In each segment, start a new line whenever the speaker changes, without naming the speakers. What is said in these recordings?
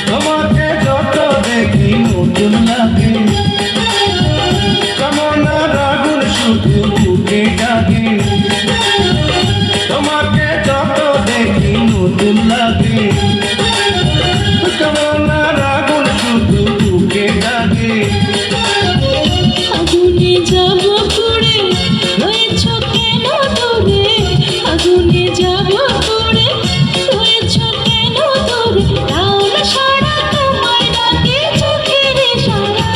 তোমাকে যত দেখি নতুন লাগে, কামনার আগুন শুধু বুকে ডাকে।
আগুনে যাব পুড়ে রয়েছ কেন দূরে, আগুনে যাব পুড়ে রয়েছ কেন দূরে, তাও না সারা তোমার ডাকে চোখের ইশারা।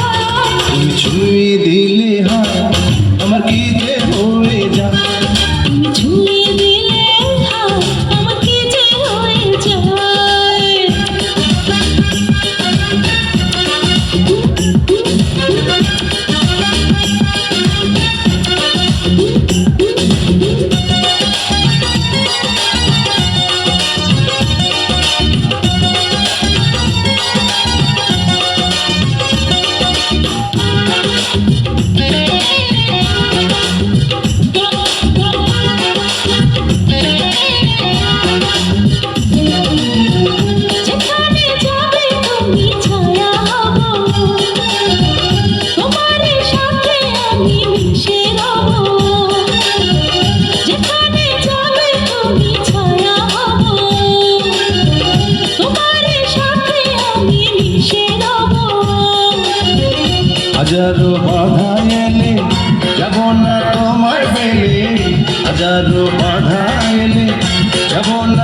তুমি ছুঁয়ে দিলে হাত আমার কি যে হয়ে যায়,
তুমি ছুঁয়ে দিলে হাত আমার কি যে হয়ে যায়। যেখানে যাবে তুমি ছায়া হব, তোমার সাথে আমি মিশে রব। যেখানে যাবে তুমি ছায়া হব, তোমার সাথে আমি মিশে রব।
হাজারো বাধা এলে যাব না তোমার পেলে, হাজারো বাধা এলে যাব না